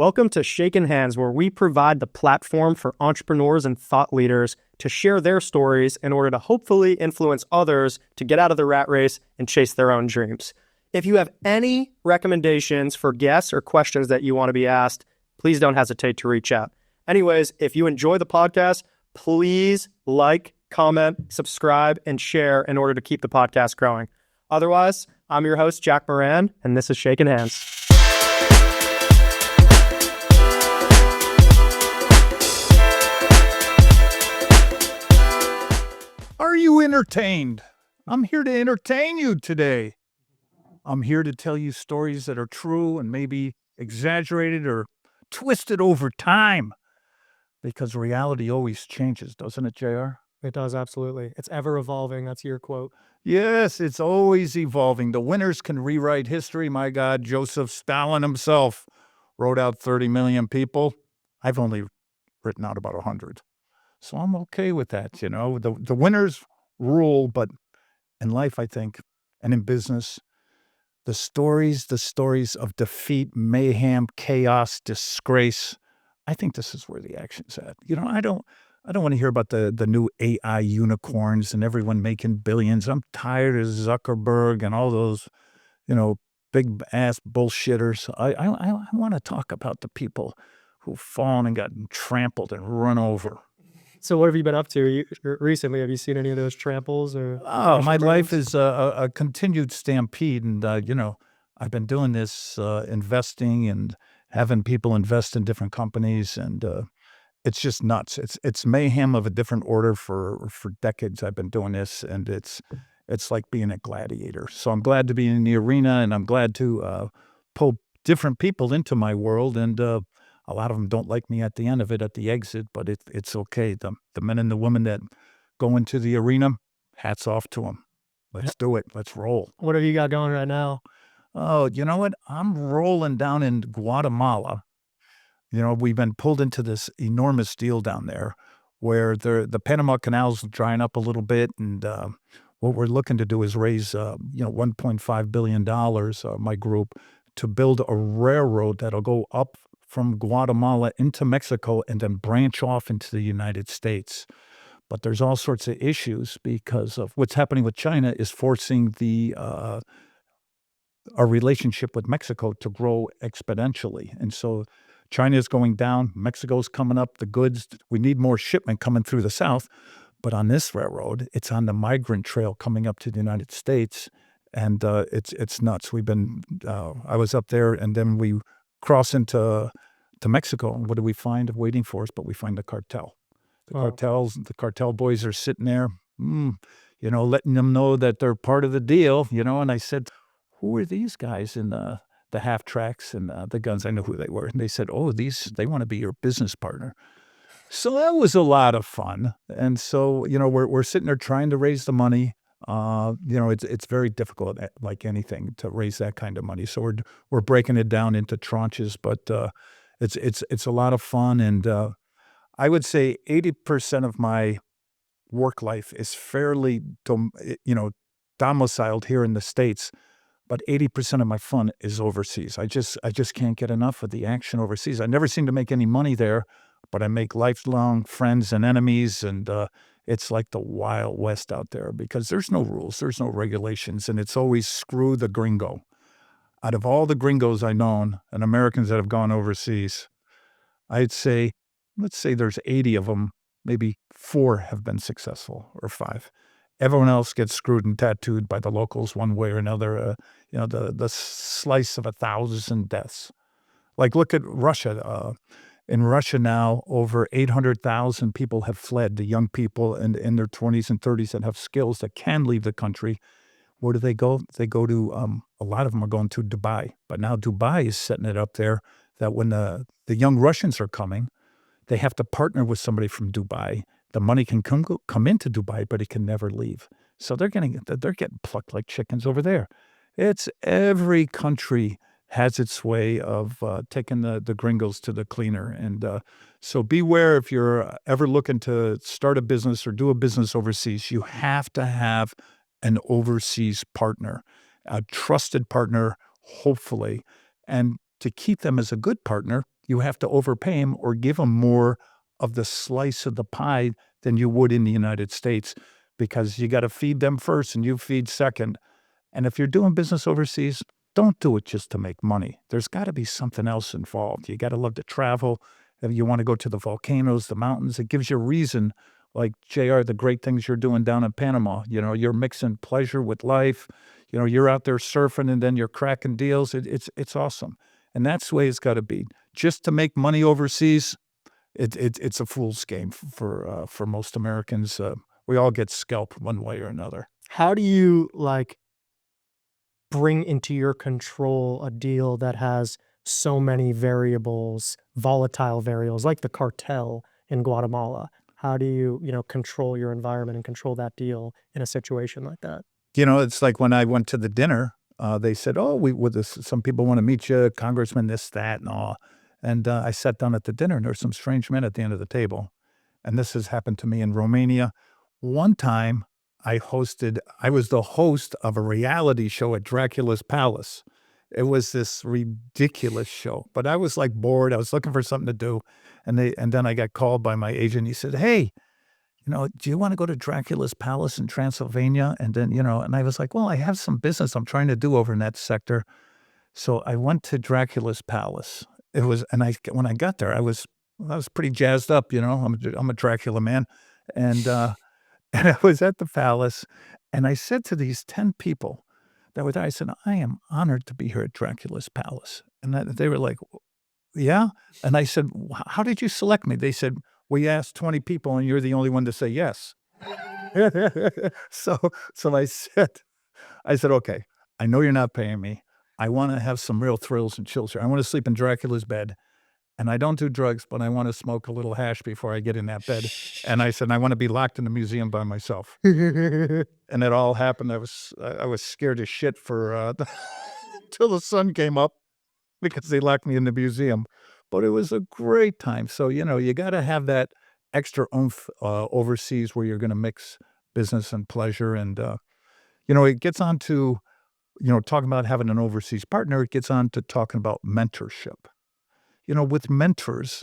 Welcome to Shakin, where we provide the platform for entrepreneurs and thought leaders to share their stories in order to hopefully influence others to get out of the rat race and chase their own dreams. If you have any recommendations for guests or questions that you want to be asked, please don't hesitate to reach out. Anyways, if you enjoy the podcast, please like, comment, subscribe, and share in order to keep the podcast growing. Otherwise, I'm your host, Jack Moran, and this is Shakin' Hands. Are you entertained? I'm here to entertain you today. I'm here to tell you stories that are true and maybe exaggerated or twisted over time, because reality always changes, doesn't it, JR? It does, absolutely. It's ever evolving. That's your quote. Yes, it's always evolving. The winners can rewrite history. My God, Joseph Stalin himself wrote out 30 million people. I've only written out about 100. So I'm okay with that, you know. The winners rule, but in life, I think, and in business, the stories of defeat, mayhem, chaos, disgrace, I think this is where the action's at. You know, I don't want to hear about the new AI unicorns and everyone making billions. I'm tired of Zuckerberg and all those, you know, big ass bullshitters. I want to talk about the people who've fallen and gotten trampled and run over. So what have you been up to recently? Have you seen any of those tramples? Oh, my life is a continued stampede. And, you know, I've been doing this investing and having people invest in different companies. And it's just nuts. It's mayhem of a different order for decades. I've been doing this, and it's like being a gladiator. So I'm glad to be in the arena, and I'm glad to pull different people into my world. And a lot of them don't like me at the end of it, at the exit, but it's okay. The men and the women that go into the arena, hats off to them. Let's do it. Let's roll. What have you got going right now? Oh, you know what? I'm rolling down in Guatemala. You know, we've been pulled into this enormous deal down there where the Panama Canal's drying up a little bit, and what we're looking to do is raise, $1.5 billion, my group, to build a railroad that'll go up from Guatemala into Mexico and then branch off into the United States. But there's all sorts of issues because of what's happening with China is forcing our relationship with Mexico to grow exponentially. And so China is going down, Mexico's coming up, the goods, we need more shipment coming through the south. But on this railroad, it's on the migrant trail coming up to the United States. And it's nuts. I was up there, and then we cross into Mexico, and what do we find waiting for us? But we find the cartel. The cartel boys are sitting there, letting them know that they're part of the deal, And I said, who are these guys in the half tracks and the guns? I know who they were. And they said, they want to be your business partner. So that was a lot of fun. And so, we're sitting there trying to raise the money. It's very difficult, like anything, to raise that kind of money. So we're breaking it down into tranches, but it's a lot of fun. And I would say 80% of my work life is fairly, domiciled here in the States, but 80% of my fun is overseas. I just can't get enough of the action overseas. I never seem to make any money there, but I make lifelong friends and enemies, and it's like the Wild West out there because there's no rules, there's no regulations, and it's always screw the gringo. Out of all the gringos I've known and Americans that have gone overseas, let's say there's 80 of them, maybe 4 have been successful or 5. Everyone else gets screwed and tattooed by the locals one way or another, the slice of 1,000 deaths. Like look at Russia. In Russia now, over 800,000 people have fled, the young people in their 20s and 30s that have skills that can leave the country. Where do they go? They go to, a lot of them are going to Dubai. But now Dubai is setting it up there that when the young Russians are coming, they have to partner with somebody from Dubai. The money can come into Dubai, but it can never leave. So they're getting plucked like chickens over there. It's every country has its way of taking the gringos to the cleaner. And so beware if you're ever looking to start a business or do a business overseas, you have to have an overseas partner, a trusted partner, hopefully. And to keep them as a good partner, you have to overpay them or give them more of the slice of the pie than you would in the United States, because you got to feed them first and you feed second. And if you're doing business overseas, don't do it just to make money. There's got to be something else involved. You got to love to travel. If you want to go to the volcanoes, the mountains, it gives you a reason. Like JR, the great things you're doing down in Panama. You're mixing pleasure with life. You're out there surfing and then you're cracking deals. It's awesome. And that's the way it's got to be. Just to make money overseas, it's a fool's game for most Americans. We all get scalped one way or another. How do you bring into your control a deal that has so many variables, volatile variables, like the cartel in Guatemala? How do you, control your environment and control that deal in a situation like that? It's like when I went to the dinner, they said, "Oh, some people want to meet you, congressman, this, that, and all." And I sat down at the dinner, and there were some strange men at the end of the table. And this has happened to me in Romania. One time, I was the host of a reality show at Dracula's Palace. It was this ridiculous show, but I was like bored. I was looking for something to do. And then I got called by my agent. He said, "Hey, do you want to go to Dracula's Palace in Transylvania?" And then, and I was like, "Well, I have some business I'm trying to do over in that sector." So I went to Dracula's Palace. When I got there, I was pretty jazzed up, I'm a Dracula man. And, and I was at the palace and I said to these 10 people that were there, I said, "I am honored to be here at Dracula's Palace." And they were like, "Yeah?" And I said, "How did you select me?" They said, "We asked 20 people and you're the only one to say yes." So, so I said, "Okay, I know you're not paying me. I want to have some real thrills and chills here. I want to sleep in Dracula's bed. And I don't do drugs, but I want to smoke a little hash before I get in that bed." And I said, "I want to be locked in the museum by myself." And it all happened. I was scared as shit for till the sun came up because they locked me in the museum. But it was a great time. So, you got to have that extra oomph overseas where you're going to mix business and pleasure. And, it gets on to, talking about having an overseas partner, it gets on to talking about mentorship. With mentors,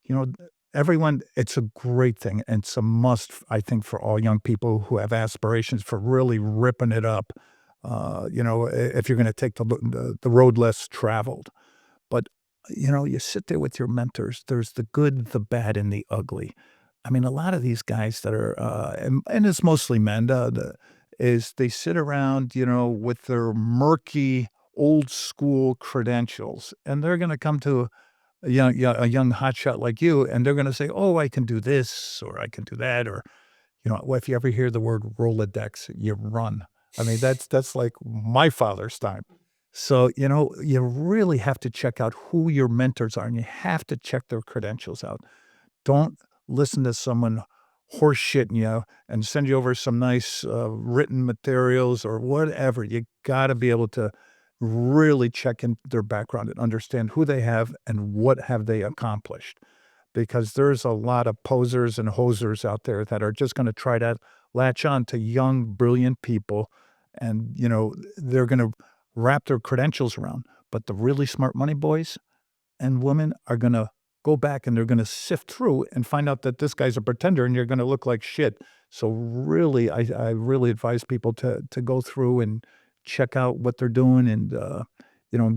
you know, everyone, it's a great thing. And it's a must, I think, for all young people who have aspirations for really ripping it up. If you're going to take the road less traveled. But, you sit there with your mentors. There's the good, the bad, and the ugly. I mean, a lot of these guys that are, and it's mostly men, is they sit around, with their murky, old school credentials, and they're going to come to a young hotshot like you, and they're going to say, "Oh, I can do this, or I can do that," or well, if you ever hear the word Rolodex, you run. I mean, that's like my father's time. So, you really have to check out who your mentors are, and you have to check their credentials out. Don't listen to someone horseshitting you and send you over some nice written materials or whatever. You got to be able to really check in their background and understand who they have and what have they accomplished. Because there's a lot of posers and hosers out there that are just going to try to latch on to young, brilliant people, and they're going to wrap their credentials around. But the really smart money boys and women are going to go back and they're going to sift through and find out that this guy's a pretender and you're going to look like shit. So really, I really advise people to go through and check out what they're doing and,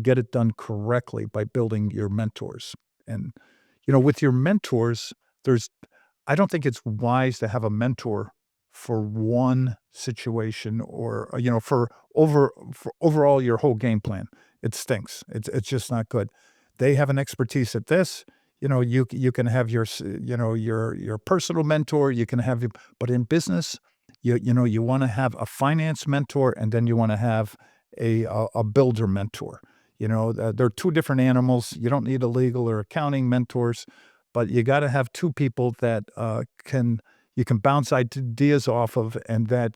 get it done correctly by building your mentors. And, with your mentors, I don't think it's wise to have a mentor for one situation or, for overall your whole game plan. It stinks. It's just not good. They have an expertise at this. You can have your personal mentor. You can have, but in business, you want to have a finance mentor, and then you want to have a builder mentor. They're two different animals. You don't need a legal or accounting mentors, but you got to have two people that you can bounce ideas off of, and that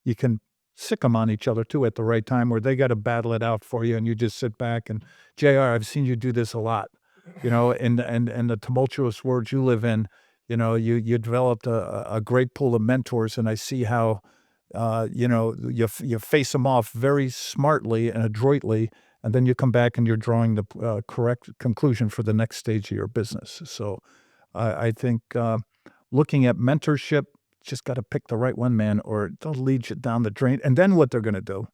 you can sick them on each other too at the right time, where they got to battle it out for you, and you just sit back and, "JR, I've seen you do this a lot, and the tumultuous world you live in, you developed a great pool of mentors, and I see how, you face them off very smartly and adroitly, and then you come back and you're drawing the correct conclusion for the next stage of your business. So I think looking at mentorship, just got to pick the right one, man, or they'll lead you down the drain. And then what they're going to do,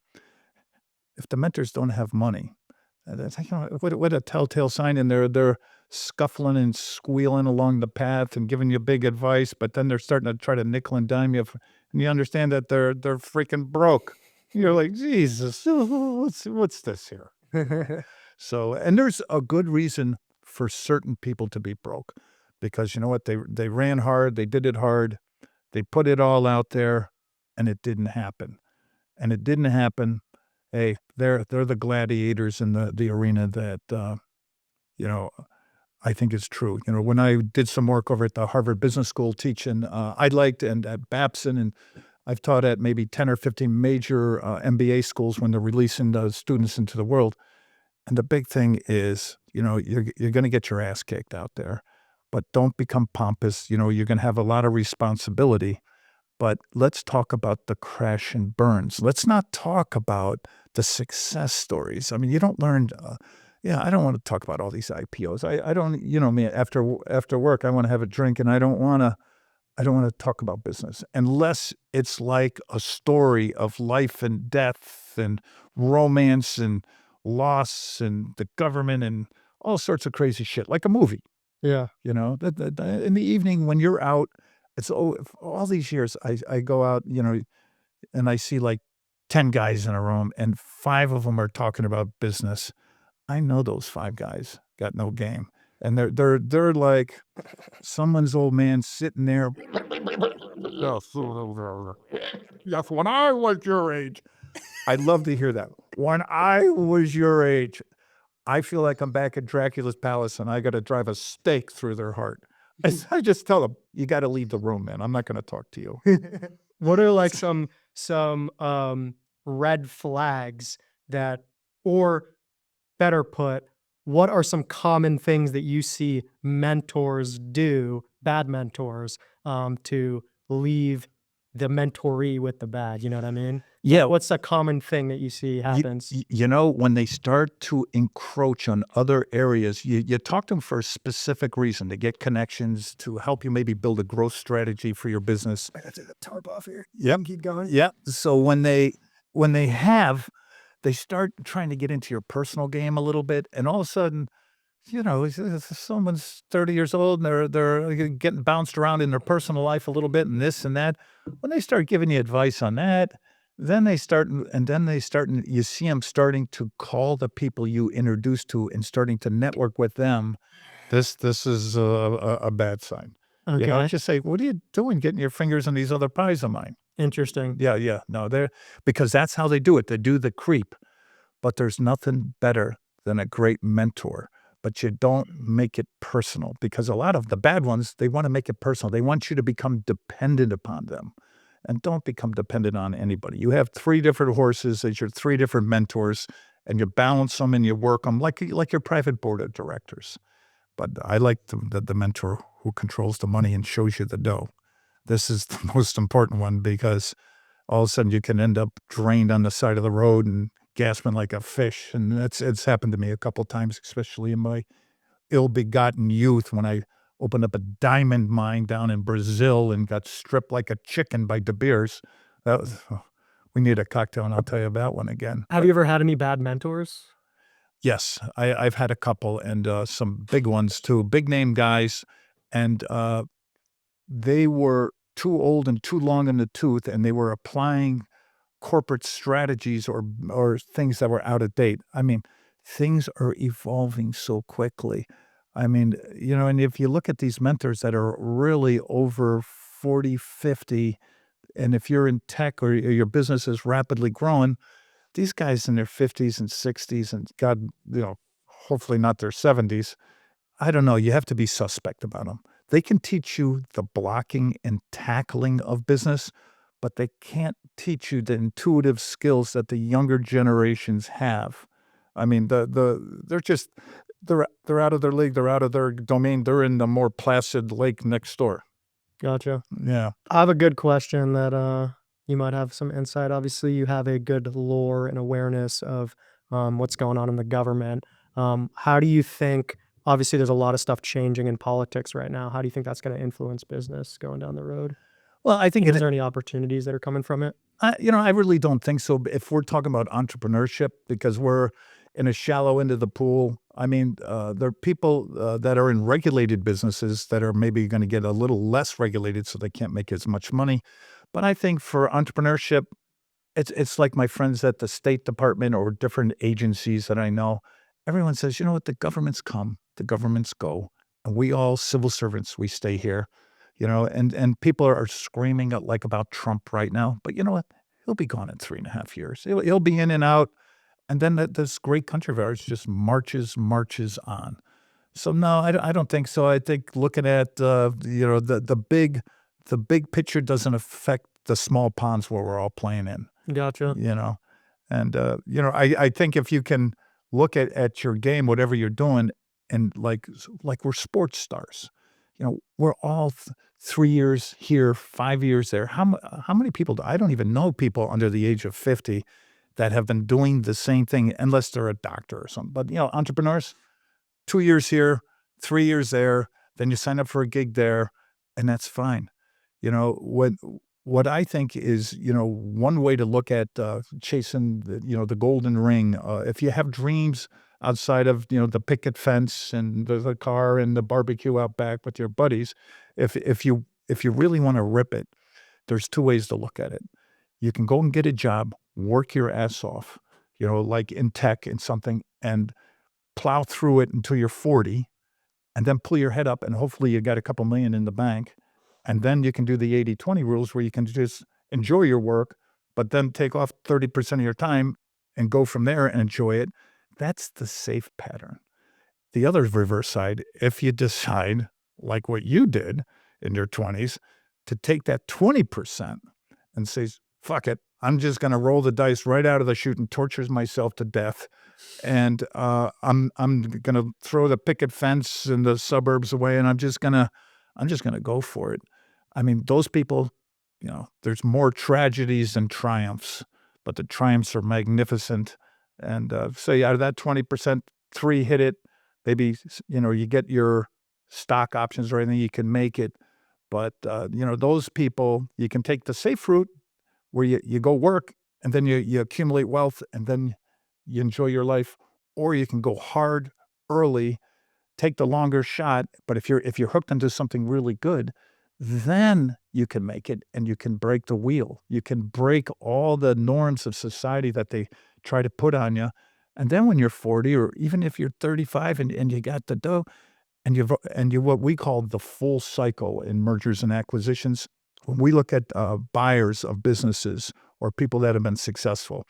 if the mentors don't have money, that's, what a telltale sign. And they're scuffling and squealing along the path and giving you big advice, but then they're starting to try to nickel and dime you, and you understand that they're freaking broke. You're like, Jesus, what's this here? So, and there's a good reason for certain people to be broke, because you know what? They ran hard, they did it hard, they put it all out there, and it didn't happen. And it didn't happen. Hey, they're the gladiators in the arena that you know, I think is true. You know, when I did some work over at the Harvard Business School teaching, I liked, and at Babson, and I've taught at maybe 10 or 15 major MBA schools when they're releasing those students into the world. And the big thing is, you know, you're going to get your ass kicked out there, but don't become pompous. You know, you're going to have a lot of responsibility. But let's talk about the crash and burns. Let's not talk about the success stories. I mean, you don't learn. I don't want to talk about all these IPOs. I don't. You know me. After work, I want to have a drink, and I don't want to talk about business unless it's like a story of life and death and romance and loss and the government and all sorts of crazy shit, like a movie. Yeah. You know, in the evening when you're out, it's all these years I go out, you know, and I see like 10 guys in a room and 5 of them are talking about business. I know those 5 guys got no game. And they're like someone's old man sitting there. Yes, when I was your age. I'd love to hear that. When I was your age, I feel like I'm back at Dracula's palace and I got to drive a stake through their heart. I just tell them, you got to leave the room, man. I'm not going to talk to you. What are like some red flags that, or better put, what are some common things that you see mentors do, bad mentors, to leave the mentoree with the bad? You know what I mean? Yeah. What's a common thing that you see happens? You know, when they start to encroach on other areas, you talk to them for a specific reason, to get connections, to help you maybe build a growth strategy for your business. I got to the tarp off here. Yep. Keep going. Yeah. So when they start trying to get into your personal game a little bit, and all of a sudden, you know, someone's 30 years old and they're getting bounced around in their personal life a little bit and this and that. When they start giving you advice on that, then they start, you see them starting to call the people you introduced to and starting to network with them. This is a bad sign. You know, Okay. just say, what are you doing getting your fingers on these other pies of mine? Interesting. Yeah. No, because that's how they do it. They do the creep. But there's nothing better than a great mentor. But you don't make it personal, because a lot of the bad ones, they want to make it personal. They want you to become dependent upon them. And don't become dependent on anybody. You have 3 different horses as your 3 different mentors, and you balance them and you work them like your private board of directors. But I like the mentor who controls the money and shows you the dough. This is the most important one, because all of a sudden you can end up drained on the side of the road and gasping like a fish. And it's happened to me a couple times, especially in my ill-begotten youth, when I opened up a diamond mine down in Brazil and got stripped like a chicken by De Beers. We need a cocktail, and I'll tell you about one again. Have you ever had any bad mentors? Yes, I've had a couple, and some big ones too, big name guys, and they were too old and too long in the tooth, and they were applying corporate strategies or things that were out of date. I mean, things are evolving so quickly. I mean, you know, and if you look at these mentors that are really over 40, 50, and if you're in tech or your business is rapidly growing, these guys in their 50s and 60s, and God, you know, hopefully not their 70s, I don't know, you have to be suspect about them. They can teach you the blocking and tackling of business, but they can't teach you the intuitive skills that the younger generations have. I mean, they're just they're out of their league, they're out of their domain, they're in the more placid lake next door. Gotcha. Yeah. I have a good question that you might have some insight. Obviously, you have a good lore and awareness of what's going on in the government. How do you think, obviously there's a lot of stuff changing in politics right now. How do you think that's going to influence business going down the road? Well, I think And is there any opportunities that are coming from it? I really don't think so. If we're talking about entrepreneurship, because we're in a shallow end of the pool, I mean, there are people that are in regulated businesses that are maybe going to get a little less regulated, so they can't make as much money. But I think for entrepreneurship, it's like my friends at the State Department or different agencies that I know. Everyone says, you know what, the governments come, the governments go, and we all civil servants, we stay here, and people are screaming like about Trump right now. But you know what? He'll be gone in 3.5 years. He'll be in and out, and then this great country of ours just marches on. So no, I don't think so. I think looking at the big picture doesn't affect the small ponds where we're all playing in. Gotcha. You know? And, I think if you can look at your game, whatever you're doing, and like we're sports stars, we're all 3 years here, 5 years there. How many people I don't even know people under the age of 50 that have been doing the same thing unless they're a doctor or something. But, entrepreneurs, 2 years here, 3 years there, then you sign up for a gig there, and that's fine. What I think is, one way to look at, chasing the golden ring, if you have dreams outside of, the picket fence and the car and the barbecue out back with your buddies, if you really wanna rip it, there's 2 ways to look at it. You can go and get a job, work your ass off, like in tech and something, and plow through it until you're 40, and then pull your head up, and hopefully you got a couple million in the bank. And then you can do the 80-20 rules where you can just enjoy your work, but then take off 30% of your time and go from there and enjoy it. That's the safe pattern. The other reverse side, if you decide, like what you did in your 20s, to take that 20% and say, fuck it, I'm just going to roll the dice right out of the chute and torture myself to death. And I'm going to throw the picket fence in the suburbs away, and I'm just going to go for it. I mean, those people, there's more tragedies than triumphs, but the triumphs are magnificent. And so out of that 20%, 3 hit it. Maybe, you get your stock options or anything, you can make it. But, those people, you can take the safe route where you go work and then you accumulate wealth and then you enjoy your life, or you can go hard early, take the longer shot. But if you're hooked into something really good, then you can make it and you can break the wheel. You can break all the norms of society that they try to put on you. And then when you're 40, or even if you're 35 and you got the dough, and you what we call the full cycle in mergers and acquisitions. When we look at buyers of businesses or people that have been successful,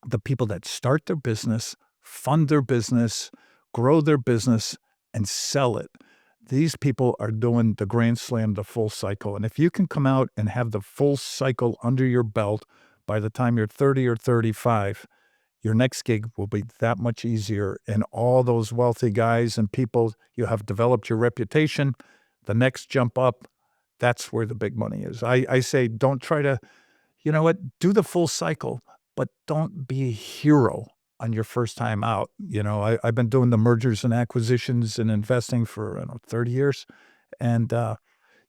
the people that start their business, fund their business, grow their business, and sell it. These people are doing the grand slam, the full cycle. And if you can come out and have the full cycle under your belt by the time you're 30 or 35, your next gig will be that much easier. And all those wealthy guys and people, you have developed your reputation. The next jump up, that's where the big money is. I say, don't try to, do the full cycle, but don't be a hero on your first time out. I've been doing the mergers and acquisitions and investing for, 30 years. And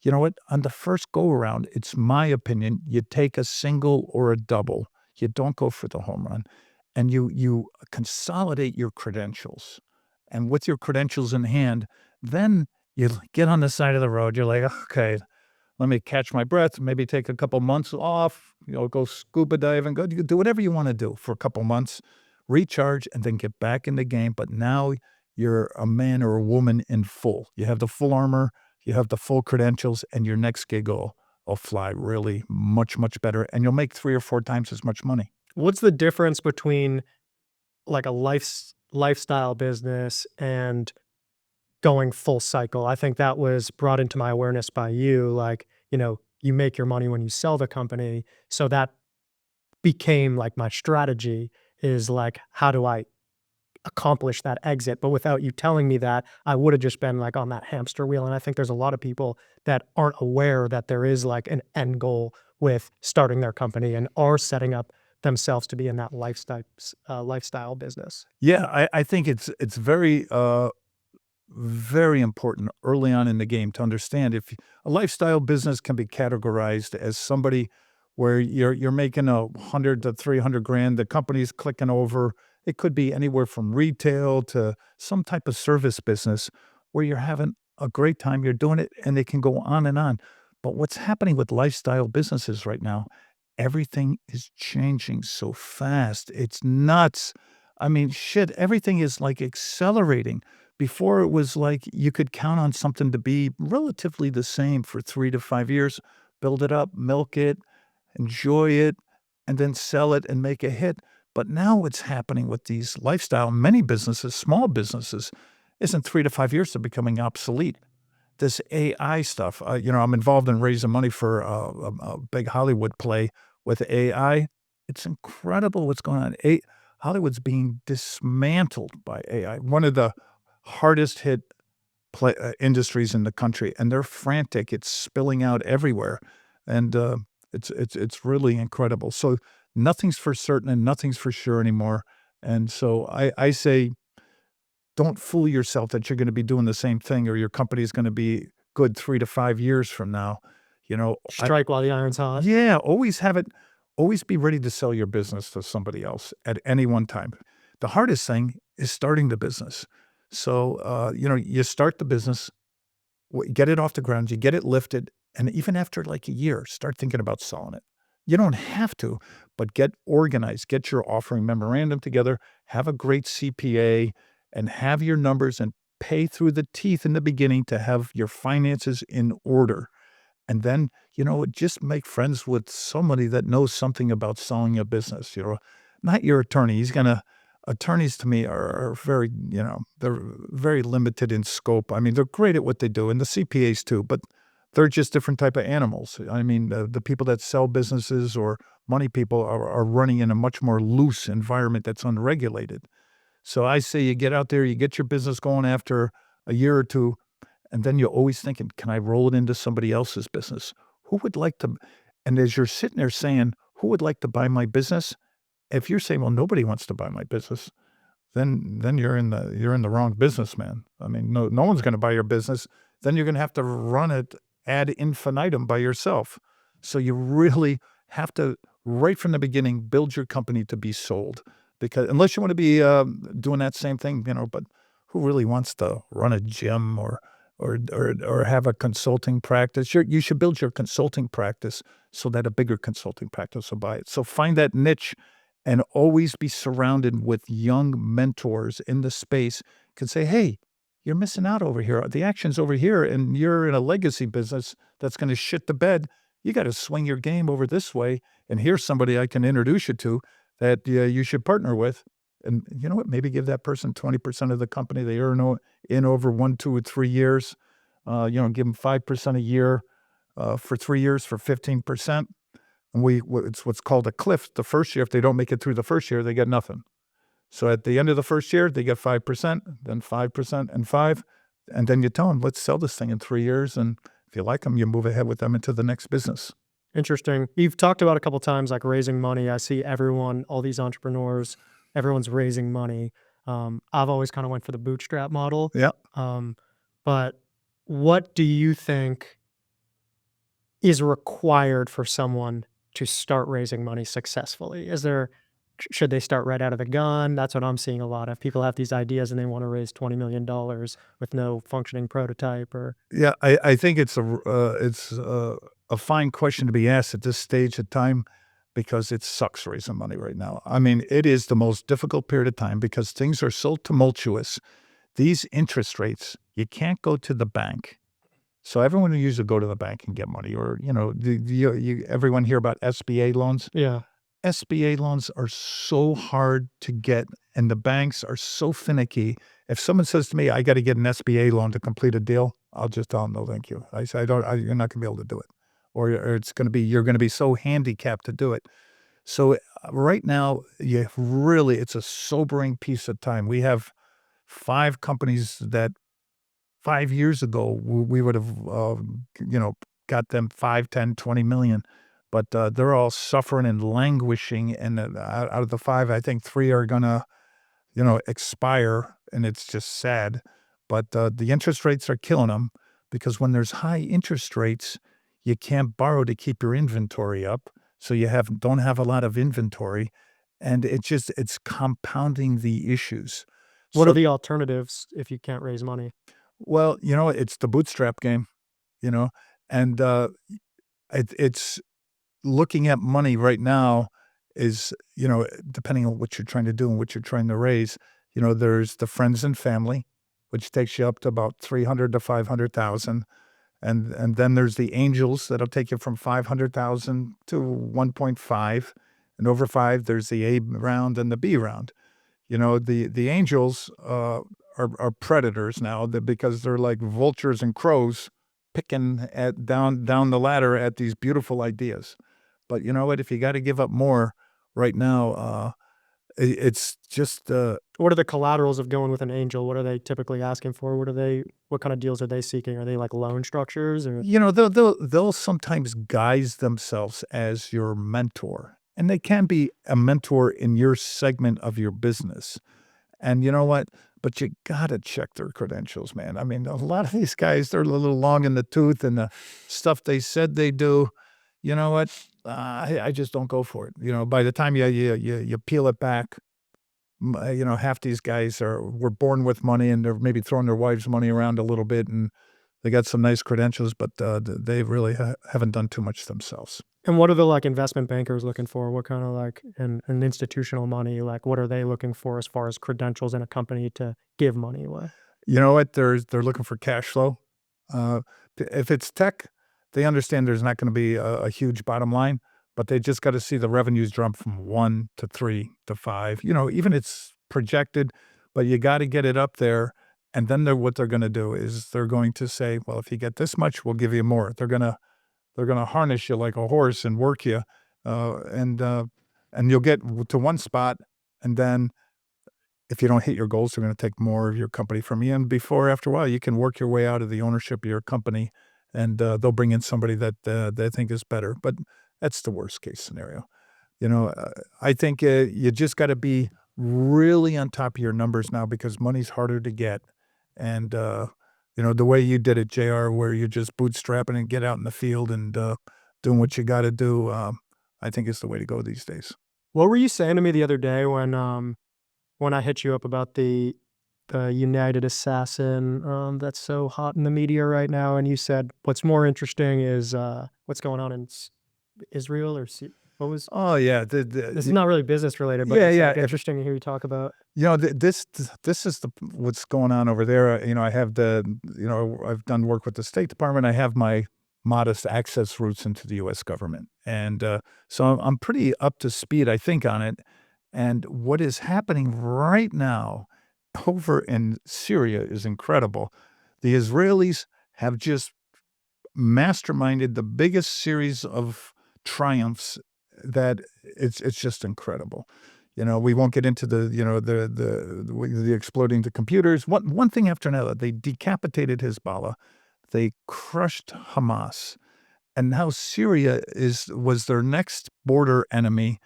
you know what? On the first go around, it's my opinion, you take a single or a double. You don't go for the home run. And you consolidate your credentials. And with your credentials in hand, then you get on the side of the road. You're like, okay, let me catch my breath, maybe take a couple months off, go scuba diving, go do whatever you want to do for a couple months, recharge, and then get back in the game. But now you're a man or a woman in full. You have the full armor, you have the full credentials, and your next gig will fly really much, much better. And you'll make 3 or 4 times as much money. What's the difference between like a lifestyle business and going full cycle? I think that was brought into my awareness by you. Like, you make your money when you sell the company. So that became like my strategy, is like, how do I accomplish that exit? But without you telling me that, I would have just been like on that hamster wheel. And I think there's a lot of people that aren't aware that there is like an end goal with starting their company and are setting up themselves to be in that lifestyle business. Yeah, I think it's very, very important early on in the game to understand if a lifestyle business can be categorized as somebody where you're making 100 to 300 grand, the company's clicking over. It could be anywhere from retail to some type of service business where you're having a great time, you're doing it, and they can go on and on. But what's happening with lifestyle businesses right now, everything is changing so fast. It's nuts. I mean, shit, everything is like accelerating. Before it was like you could count on something to be relatively the same for 3 to 5 years, build it up, milk it, enjoy it, and then sell it and make a hit. But now what's happening with these lifestyle, many businesses, small businesses, isn't 3 to 5 years, they're becoming obsolete. This AI stuff, I'm involved in raising money for a big Hollywood play with AI. It's incredible what's going on. Hollywood's being dismantled by AI. One of the hardest hit industries in the country, and they're frantic. It's spilling out everywhere, and it's really incredible. So nothing's for certain and nothing's for sure anymore. And so I say, don't fool yourself that you're going to be doing the same thing or your company is going to be good 3 to 5 years from now. You know, Strike while the iron's hot. yeah, always have it. Always be ready to sell your business to somebody else at any one time. The hardest thing is starting the business. So, you start the business, get it off the ground, you get it lifted, and even after like a year, start thinking about selling it. You don't have to, but get organized, get your offering memorandum together, have a great CPA, and have your numbers and pay through the teeth in the beginning to have your finances in order. And then, just make friends with somebody that knows something about selling a business, not your attorney. Attorneys to me are very, they're very limited in scope. I mean, they're great at what they do and the CPAs too, but they're just different type of animals. I mean, the people that sell businesses or money people are running in a much more loose environment that's unregulated. So I say you get out there, you get your business going after a year or two, and then you're always thinking, can I roll it into somebody else's business? Who would like to? And as you're sitting there saying, who would like to buy my business? If you're saying, well, nobody wants to buy my business, then you're in the wrong business, man. I mean, no one's going to buy your business. Then you're going to have to run it ad infinitum by yourself. So you really have to, right from the beginning, build your company to be sold. Because unless you want to be doing that same thing, but who really wants to run a gym or have a consulting practice? You should build your consulting practice so that a bigger consulting practice will buy it. So find that niche and always be surrounded with young mentors in the space can say, hey, you're missing out over here. The action's over here, and you're in a legacy business that's going to shit the bed. You got to swing your game over this way. And here's somebody I can introduce you to that you should partner with. And you know what? Maybe give that person 20% of the company they earn in over 1, 2, or 3 years. Give them 5% a year for 3 years for 15%. And it's what's called a cliff. The first year, if they don't make it through the first year, they get nothing. So at the end of the first year, they get 5%, then 5% and 5. And then you tell them, let's sell this thing in 3 years. And if you like them, you move ahead with them into the next business. Interesting. You've talked about a couple times like raising money. I see all these entrepreneurs, everyone's raising money. I've always kind of went for the bootstrap model. Yeah. But what do you think is required for someone to start raising money successfully? Should they start right out of the gun? That's what I'm seeing a lot of. People have these ideas and they want to raise $20 million with no functioning prototype Yeah, I think it's a fine question to be asked at this stage of time because it sucks raising money right now. I mean, it is the most difficult period of time because things are so tumultuous. These interest rates, you can't go to the bank. So everyone used to go to the bank and get money, or everyone hear about SBA loans. Yeah. SBA loans are so hard to get, and the banks are so finicky. If someone says to me, "I got to get an SBA loan to complete a deal," I'll just tell them, "No, thank you." I say, "You're not going to be able to do it, or you're going to be so handicapped to do it." So right now, it's a sobering piece of time. We have 5 companies that 5 years ago, we would have, got them 5, 10, 20 million. but they're all suffering and languishing. And out of the 5, I think 3 are gonna, expire, and it's just sad. But the interest rates are killing them, because when there's high interest rates, you can't borrow to keep your inventory up, so you don't have a lot of inventory, and it's compounding the issues. What are So, the alternatives if you can't raise money? well, it's the bootstrap game, you know, and it's looking at money right now is, depending on what you're trying to do and what you're trying to raise, there's the friends and family, which takes you up to about 300 to 500,000. And then there's the angels that'll take you from 500,000 to 1.5. And over 5, there's the A round and the B round. The angels are predators now, because they're like vultures and crows picking at down the ladder at these beautiful ideas. But you know what? If you got to give up more right now, it's just What are the collaterals of going with an angel? What are they typically asking for? What kind of deals are they seeking? Are they like loan structures or? they'll sometimes guise themselves as your mentor, and they can be a mentor in your segment of your business. And you know what? But you gotta check their credentials, man. I mean, a lot of these guys, they're a little long in the tooth, and the stuff they said they do, you know what? I just don't go for it. By the time you peel it back, half these guys were born with money, and they're maybe throwing their wives' money around a little bit, and they got some nice credentials, but they really haven't done too much themselves. And what are the like investment bankers looking for? What kind of like an institutional money? Like what are they looking for as far as credentials in a company to give money away? You know what? They're looking for cash flow. Uh, if it's tech, they understand there's not going to be a huge bottom line, but they just got to see the revenues jump from 1 to 3 to 5. Even it's projected, but you got to get it up there. And then what they're going to do is they're going to say, well, if you get this much, we'll give you more. They're gonna harness you like a horse and work you, and you'll get to one spot, and then if you don't hit your goals, they're gonna take more of your company from you, and after a while, you can work your way out of the ownership of your company, and they'll bring in somebody that they think is better. But that's the worst case scenario. I think you just got to be really on top of your numbers now, because money's harder to get, and the way you did it, Jr., where you're just bootstrapping and get out in the field and doing what you got to do, I think is the way to go these days. What were you saying to me the other day when I hit you up about the United Assassin that's so hot in the media right now? And you said what's more interesting is what's going on in Israel or what was? Oh yeah, This is not really business related, but yeah, it's yeah. like interesting to hear you talk about. This is what's going on over there. I have I've done work with the State Department. I have my modest access routes into the U.S. government, and so I'm pretty up to speed, I think, on it. And what is happening right now over in Syria is incredible. The Israelis have just masterminded the biggest series of triumphs that it's just incredible. We won't get into the exploding the computers. One thing after another. They decapitated Hezbollah. They crushed Hamas. And now Syria was their next border enemy.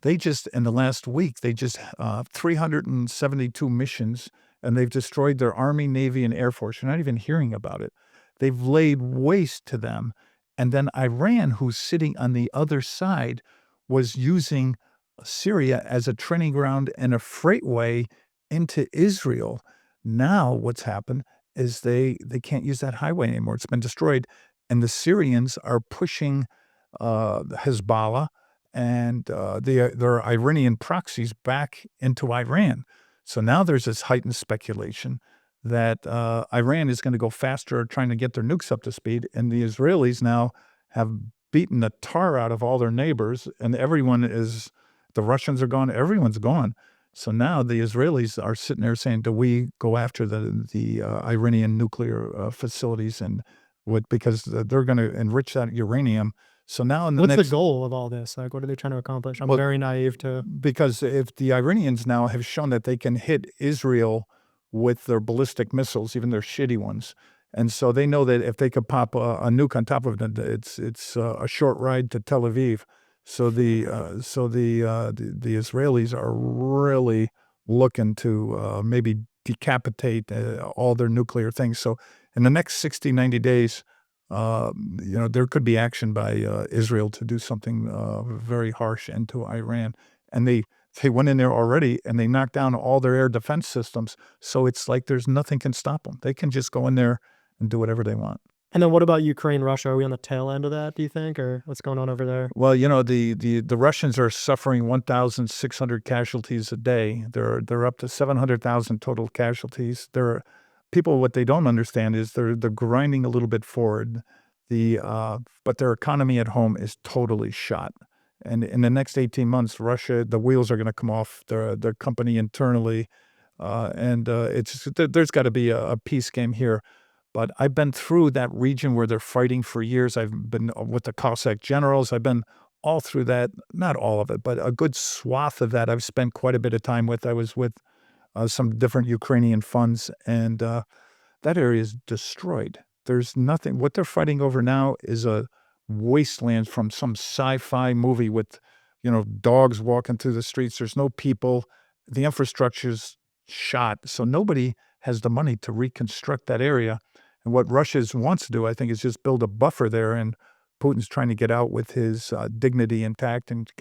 They just, in the last week, 372 missions, and they've destroyed their Army, Navy, and Air Force. You're not even hearing about it. They've laid waste to them. And then Iran, who's sitting on the other side, was using Syria as a training ground and a freightway into Israel. Now what's happened is they can't use that highway anymore. It's been destroyed. And the Syrians are pushing Hezbollah and their Iranian proxies back into Iran. So now there's this heightened speculation that Iran is going to go faster trying to get their nukes up to speed, and the Israelis now have beaten the tar out of all their neighbors, and the Russians are gone, everyone's gone. So now the Israelis are sitting there saying, do we go after the Iranian nuclear facilities, and because they're going to enrich that uranium. So now in the What's next, the goal of all this? Like, what are they trying to accomplish? I'm Well, very naive to. because if the Iranians now have shown that they can hit Israel with their ballistic missiles, even their shitty ones, And so they know that if they could pop a nuke on top of it, it's a short ride to Tel Aviv. So the Israelis are really looking to maybe decapitate all their nuclear things. So in the next 60, 90 days, there could be action by Israel to do something very harsh into Iran. And they went in there already and they knocked down all their air defense systems. So it's like there's nothing can stop them. They can just go in there and do whatever they want. And then what about Ukraine, Russia? Are we on the tail end of that, do you think, or what's going on over there? Well, the Russians are suffering 1,600 casualties a day. They're up to 700,000 total casualties. People, what they don't understand is they're grinding a little bit forward. But their economy at home is totally shot. And in the next 18 months, Russia, the wheels are going to come off their company internally. There's got to be a peace game here. But I've been through that region where they're fighting for years. I've been with the Cossack generals. I've been all through that, not all of it, but a good swath of that I've spent quite a bit of time with. I was with some different Ukrainian funds, and that area is destroyed. There's nothing. What they're fighting over now is a wasteland from some sci-fi movie with, dogs walking through the streets. There's no people. The infrastructure's shot. So nobody has the money to reconstruct that area. And what Russia wants to do, I think, is just build a buffer there. And Putin's trying to get out with his dignity intact and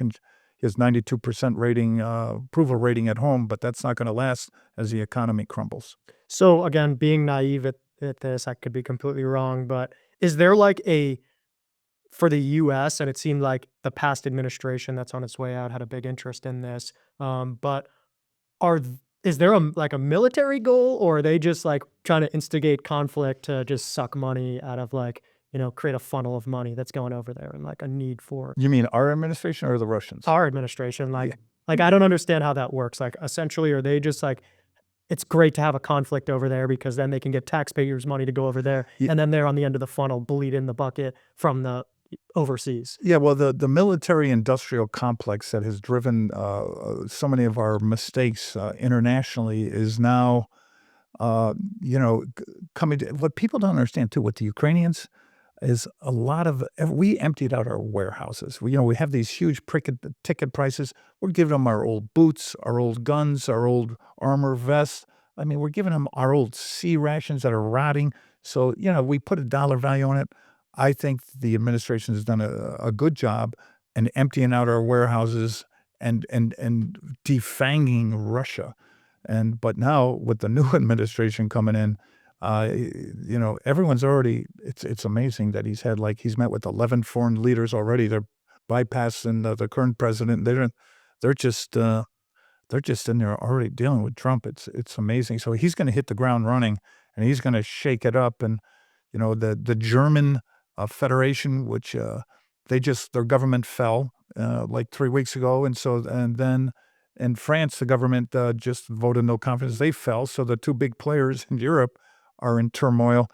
his 92% rating, approval rating at home. But that's not going to last as the economy crumbles. So again, being naive at this, I could be completely wrong, but is there for the U.S., and it seemed like the past administration that's on its way out had a big interest in this, but is there a military goal, or are they just trying to instigate conflict to just suck money out of create a funnel of money that's going over there and a need for You mean our administration or the Russians? our administration? I don't understand how that works. Essentially, are they just it's great to have a conflict over there because then they can get taxpayers' money to go over there, and then they're on the end of the funnel, bleed in the bucket from the overseas. Yeah, well, the military-industrial complex that has driven so many of our mistakes internationally is now, coming to what people don't understand, too, with the Ukrainians is a lot of we emptied out our warehouses. We have these huge ticket prices. We're giving them our old boots, our old guns, our old armor vests. I mean, we're giving them our old sea rations that are rotting. So, we put a dollar value on it. I think the administration has done a good job in emptying out our warehouses and defanging Russia. But now with the new administration coming in, everyone's already. It's amazing that he's met with 11 foreign leaders already. They're bypassing the current president. They're just in there already dealing with Trump. It's amazing. So he's going to hit the ground running, and he's going to shake it up. And the German Federation, which their government fell 3 weeks ago, and then in France the government just voted no confidence. They fell. So the two big players in Europe are in turmoil.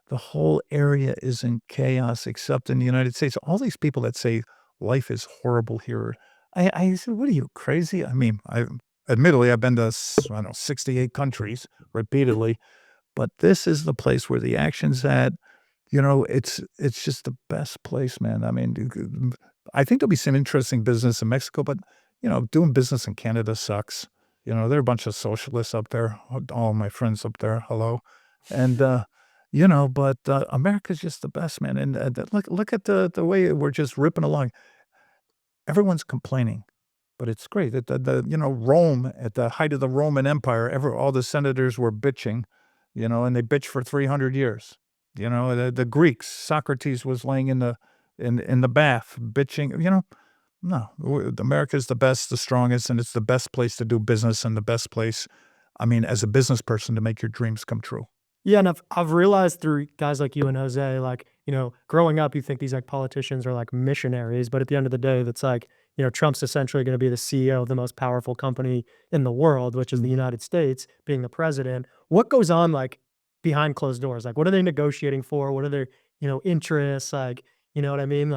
The whole area is in chaos, except in the United States. All these people that say life is horrible here, I said, what are you, crazy? I mean, admittedly, I've been to 68 countries repeatedly, but this is the place where the action's at. It's just the best place, man. I mean, I think there'll be some interesting business in Mexico, but, doing business in Canada sucks. There are a bunch of socialists up there, all my friends up there, hello. And, but America's just the best, man. And look at the way we're just ripping along. Everyone's complaining, but it's great. Rome, at the height of the Roman Empire, all the senators were bitching, and they bitched for 300 years. The Greeks, Socrates was laying in the bath bitching. No, America's the best, the strongest, and it's the best place to do business and the best place, as a business person, to make your dreams come true. Yeah, and I've realized through guys like you and Jose, growing up, you think these politicians are missionaries, but at the end of the day, that's Trump's essentially going to be the CEO of the most powerful company in the world, which is the United States, being the president. What goes on behind closed doors? What are they negotiating for? What are their interests? You know what I mean?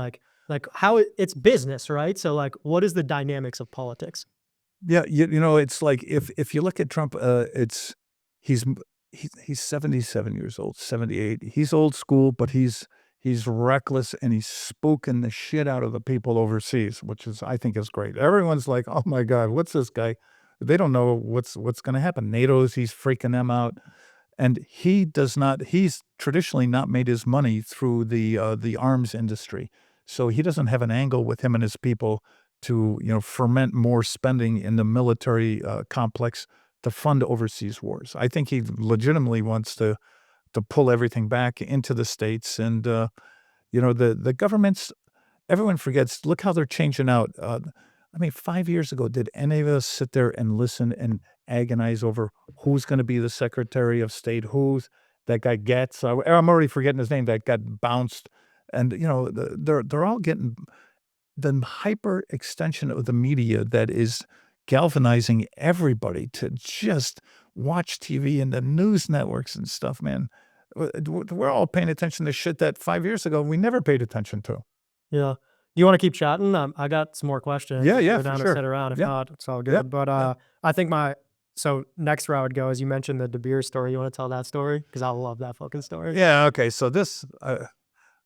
How it's business, right? So what is the dynamics of politics? Yeah, it's if you look at Trump, he's he's 77 years old, 78. He's old school, but he's reckless and he's spooking the shit out of the people overseas, which is I think is great. Everyone's like, "Oh my God, what's this guy?" They don't know what's going to happen. He's freaking them out, and he does not. He's traditionally not made his money through the arms industry, so he doesn't have an angle with him and his people to ferment more spending in the military complex to fund overseas wars. I think he legitimately wants to pull everything back into the States. And, the governments, everyone forgets, look how they're changing out. I mean, 5 years ago, did any of us sit there and listen and agonize over who's going to be the Secretary of State? Who's that guy gets? I'm already forgetting his name, that got bounced. And, they're all getting the hyper extension of the media that is galvanizing everybody to just watch TV and the news networks and stuff, man. We're all paying attention to shit that 5 years ago we never paid attention to. Yeah. You want to keep chatting? I got some more questions. Yeah, Go for down and sure. sit around. If Yeah. not, it's all good. Yeah. But I think so next where I would go is you mentioned the De Beers story. You want to tell that story? Because I love that fucking story. Yeah, okay. So this,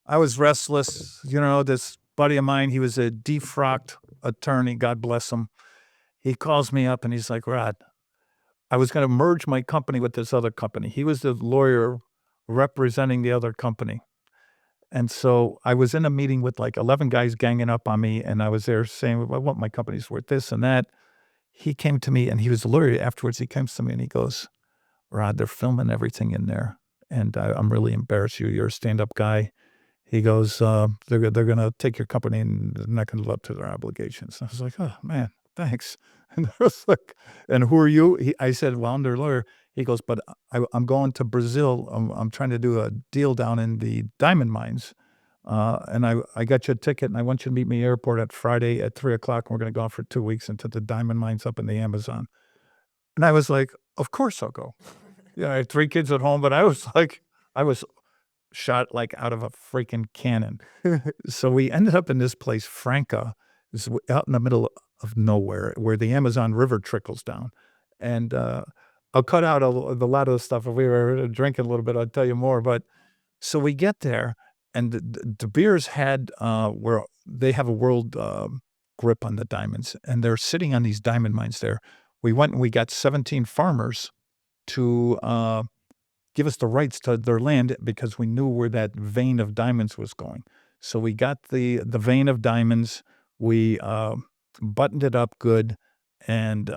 I was restless. This buddy of mine, he was a defrocked attorney, God bless him. He calls me up and he's like, "Rod, I was going to merge my company with this other company." He was the lawyer representing the other company. And so I was in a meeting with like 11 guys ganging up on me, and I was there saying, "Well, what my company's worth, this and that." He came to me, and he was a lawyer. Afterwards, he comes to me and he goes, "Rod, they're filming everything in there, and I'm really embarrassed. You're a stand-up guy." He goes, they're going to take your company and they're not going to live up to their obligations." I was like, "Oh, man, thanks." And I was like, "And who are you?" I said, "Well, I'm their lawyer." He goes, "But I'm going to Brazil. I'm trying to do a deal down in the diamond mines. And I got you a ticket and I want you to meet me at the airport at Friday at 3:00. And we're going to go for 2 weeks into the diamond mines up in the Amazon." And I was like, "Of course I'll go." I had 3 kids at home, but I was like, I was shot like out of a freaking cannon. So we ended up in this place, Franca, is out in the middle of nowhere where the Amazon River trickles down. And I'll cut out a lot of the stuff. If we were drinking a little bit, I'll tell you more. But so we get there, and the Beers had where they have a world grip on the diamonds, and they're sitting on these diamond mines there. We went and we got 17 farmers to give us the rights to their land because we knew where that vein of diamonds was going. So we got the vein of diamonds. We buttoned it up good, and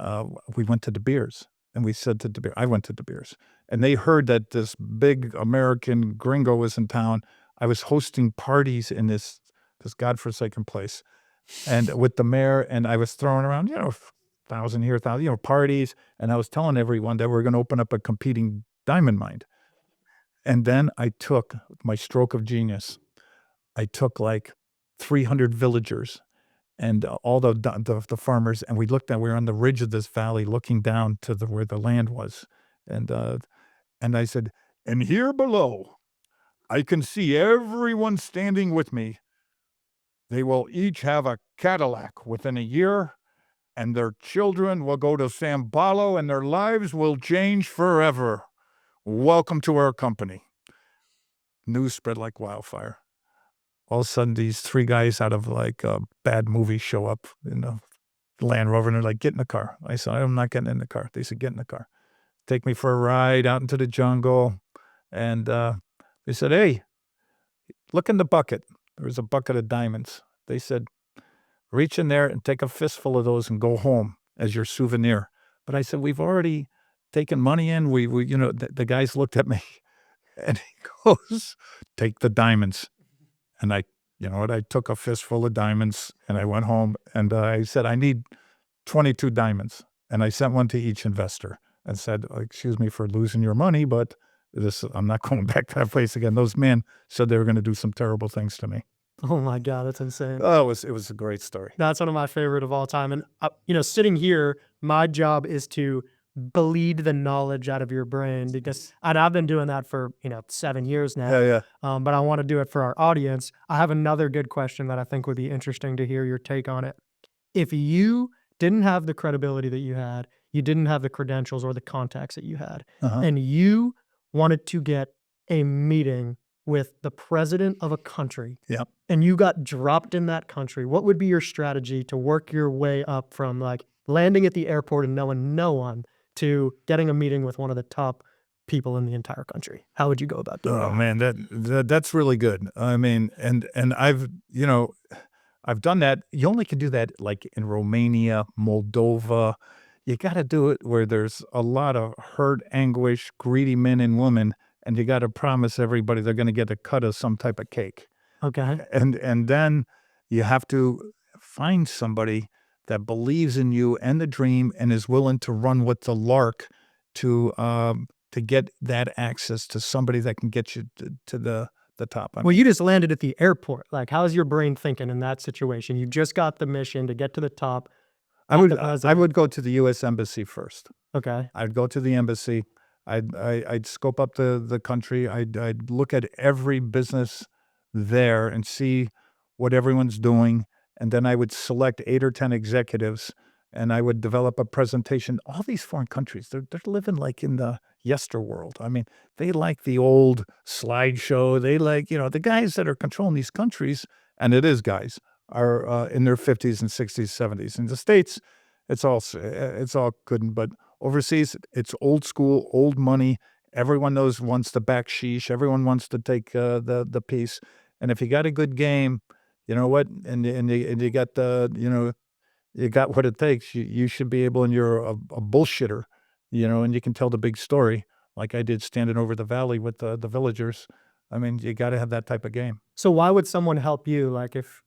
we went to De Beers. And we said to De Beers, I went to De Beers, and they heard that this big American gringo was in town. I was hosting parties in this godforsaken place, and with the mayor, and I was throwing around, 1,000 here, 1,000, parties, and I was telling everyone that we're going to open up a competing diamond mine. And then I took my stroke of genius. I took like 300 villagers and all the farmers, and we were on the ridge of this valley looking down to where the land was. And I said, "And here below, I can see everyone standing with me. They will each have a Cadillac within a year, and their children will go to Sao Paulo, and their lives will change forever. Welcome to our company." News spread like wildfire. All of a sudden, these 3 guys out of like a bad movie show up in the Land Rover, and they're like, "Get in the car." I said, "I'm not getting in the car." They said, "Get in the car. Take me for a ride out into the jungle." And they said, "Hey, look in the bucket." There was a bucket of diamonds. They said, "Reach in there and take a fistful of those and go home as your souvenir." But I said, "We've already taken money in." The guys looked at me and he goes, "Take the diamonds." And I took a fistful of diamonds and I went home and I said, "I need 22 diamonds." And I sent one to each investor and said, "Excuse me for losing your money, but I'm not going back to that place again." Those men said they were going to do some terrible things to me. Oh my God, that's insane. Oh, it was a great story. That's one of my favorite of all time. And, sitting here, my job is to bleed the knowledge out of your brain because I've been doing that for, 7 years now. Yeah. But I want to do it for our audience. I have another good question that I think would be interesting to hear your take on it. If you didn't have the credibility that you had, you didn't have the credentials or the contacts that you had, Uh-huh. and you wanted to get a meeting with the president of a country, Yep. and you got dropped in that country, what would be your strategy to work your way up from like landing at the airport and knowing no one to getting a meeting with one of the top people in the entire country? How would you go about doing Oh that? man, that's really good. I mean, and I've done that. You only can do that like in Romania, Moldova. You got to do it where there's a lot of hurt, anguish, greedy men and women, and you got to promise everybody they're going to get a cut of some type of cake. Okay. And then you have to find somebody that believes in you and the dream and is willing to run with the lark to get that access to somebody that can get you to the top. Well, you just landed at the airport. Like, how's your brain thinking in that situation? You just got the mission to get to the top. I Not would the I president. would go to the U.S. Embassy first. Okay. I'd go to the embassy. I'd scope up the country. I'd look at every business there and see what everyone's doing, and then I would select 8 or 10 executives, and I would develop a presentation. All these foreign countries, they're living like in the yesterworld. I mean, they like the old slideshow. They like, the guys that are controlling these countries, and it is guys, are in their 50s and 60s, 70s. In the States, it's all good, but overseas, it's old school, old money. Everyone wants to back sheesh. Everyone wants to take the piece. And if you got a good game, you know what, and you got you got what it takes. You should be able, and you're a bullshitter, and you can tell the big story like I did standing over the valley with the villagers. I mean, you got to have that type of game. So why would someone help you? Like if,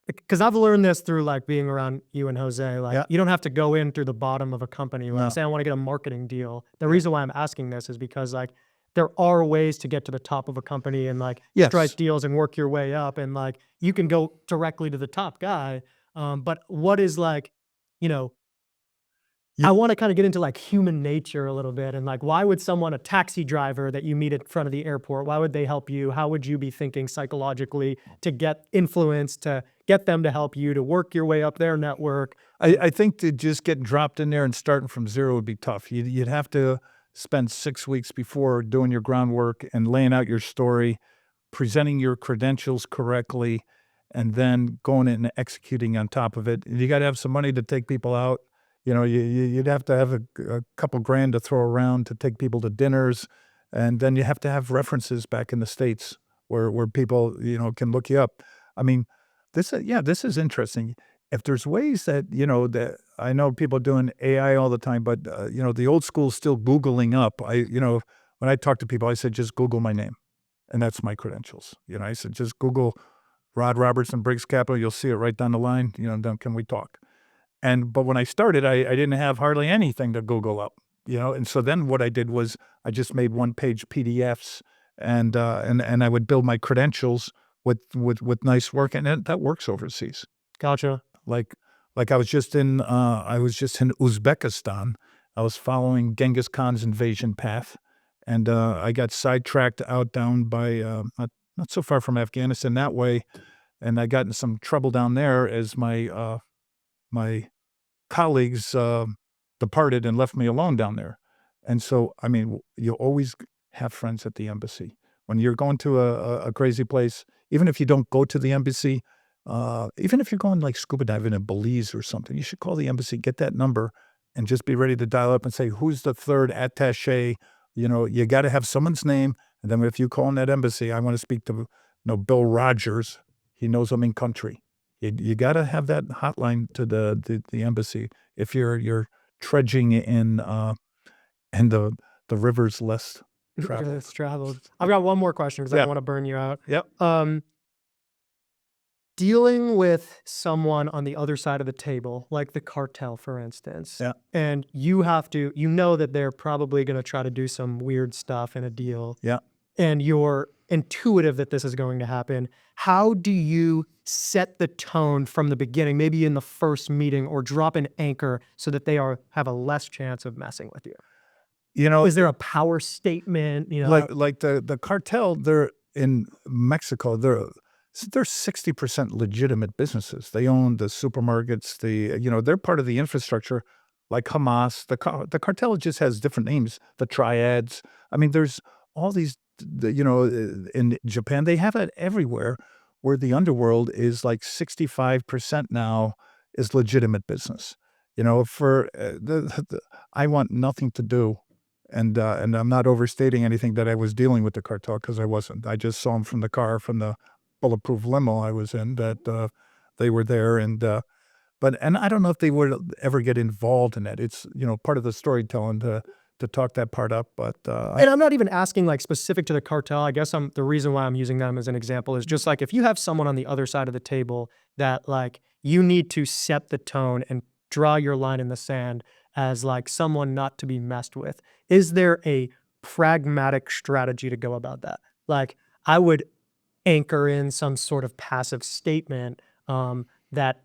because I've learned this through like being around you and Jose, like Yeah. you don't have to go in through the bottom of a company. Like No. say I want to get a marketing deal. The reason why I'm asking this is because like there are ways to get to the top of a company and like Yes. strike deals and work your way up. And like you can go directly to the top guy. But what is like, I want to kind of get into like human nature a little bit and like why would someone, a taxi driver that you meet in front of the airport, why would they help you? How would you be thinking psychologically to get influence, to get them to help you, to work your way up their network? I think to just get dropped in there and starting from zero would be tough. You'd have to spend 6 weeks before doing your groundwork and laying out your story, presenting your credentials correctly, and then going in and executing on top of it. You got to have some money to take people out. You'd have to have a couple grand to throw around to take people to dinners, and then you have to have references back in the States where people can look you up. I mean, this is interesting. If there's ways that that I know people doing AI all the time, but the old school is still Googling up. When I talk to people, I said just Google my name, and that's my credentials. I said just Google Robertson, Briggs Capital. You'll see it right down the line. Then can we talk? But when I started, I didn't have hardly anything to Google up. And so then what I did was I just made one-page PDFs, and I would build my credentials with nice work, and that works overseas. Gotcha. Like I was just in Uzbekistan. I was following Genghis Khan's invasion path, and I got sidetracked out down by not so far from Afghanistan that way, and I got in some trouble down there as my colleagues departed and left me alone down there. And so, I mean, you always have friends at the embassy. When you're going to a crazy place, even if you don't go to the embassy, even if you're going like scuba diving in Belize or something, you should call the embassy, get that number, and just be ready to dial up and say, who's the third attaché? You got to have someone's name. And then if you call in that embassy, I want to speak to Bill Rogers. He knows I'm in country. You got to have that hotline to the embassy if you're trudging in the rivers less traveled. It's traveled. I've got one more question because I Yeah. don't want to burn you out. Yep. Dealing with someone on the other side of the table, like the cartel, for instance, Yeah. and you have to, that they're probably going to try to do some weird stuff in a deal. Yeah. And you're intuitive that this is going to happen. How do you set the tone from the beginning, maybe in the first meeting, or drop an anchor so that they have a less chance of messing with you? Is there a power statement? Like the cartel, they're in Mexico. They're 60% legitimate businesses. They own the supermarkets. They're part of the infrastructure. like Hamas. The cartel just has different names, the triads. I mean, there's all these, in Japan, they have it everywhere, where the underworld is like 65% now is legitimate business. For I want nothing to do, and I'm not overstating anything that I was dealing with the cartel, because I wasn't. I just saw them from the car, from the bulletproof limo I was in, that they were there, and I don't know if they would ever get involved in it. It's, part of the storytelling to talk that part up, but And I'm not even asking like specific to the cartel. I guess the reason why I'm using them as an example is just like if you have someone on the other side of the table that like you need to set the tone and draw your line in the sand as like someone not to be messed with. Is there a pragmatic strategy to go about that? Like I would anchor in some sort of passive statement that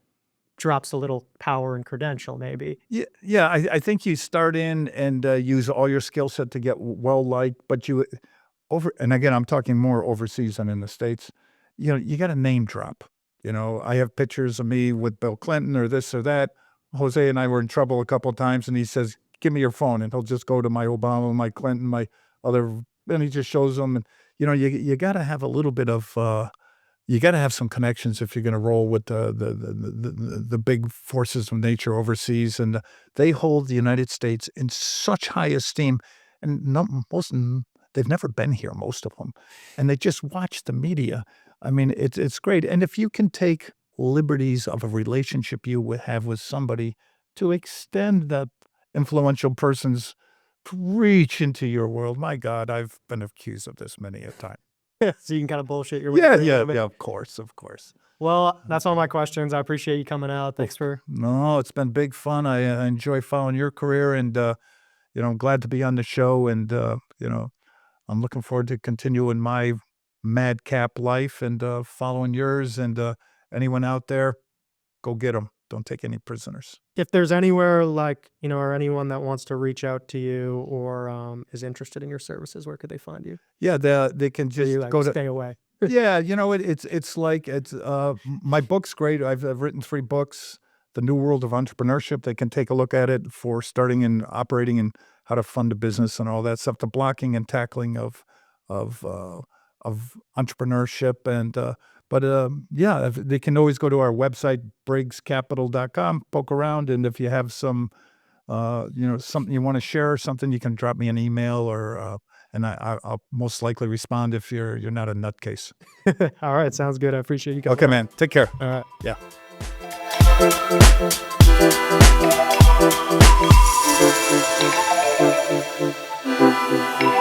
drops a little power and credential, maybe. Yeah, I think you start in and use all your skill set to get well liked, but and again, I'm talking more overseas than in the States. You got to name drop. I have pictures of me with Bill Clinton or this or that. Jose and I were in trouble a couple of times, and he says, "Give me your phone," and he'll just go to my Obama, my Clinton, my other, and he just shows them. And you got to have a little bit of. You got to have some connections if you're going to roll with the big forces of nature overseas, and they hold the United States in such high esteem, and they've never been here, most of them, and they just watch the media. I mean, it's great, and if you can take liberties of a relationship you would have with somebody to extend that influential person's reach into your world, my God, I've been accused of this many a time. So you can kind of bullshit your way Yeah, through it a little bit. yeah, of course. Well, that's all my questions. I appreciate you coming out. Thanks for. No, it's been big fun. I enjoy following your career, and I'm glad to be on the show, and I'm looking forward to continuing my madcap life and following yours. And anyone out there, go get them. Don't take any prisoners. If there's anywhere like, or anyone that wants to reach out to you or is interested in your services, where could they find you? Yeah, they can So just you like go to. stay away. Yeah, it's like my book's great. I've written 3 books. The New World of Entrepreneurship. They can take a look at it for starting and operating and how to fund a business and all that stuff. The blocking and tackling of entrepreneurship, and yeah, they can always go to our website, briggscapital.com, poke around, and if you have some something you want to share or something, you can drop me an email, or and I'll most likely respond if you're not a nutcase. All right, sounds good. I appreciate you coming. Okay, man. Take care. All right. Yeah. Thank you.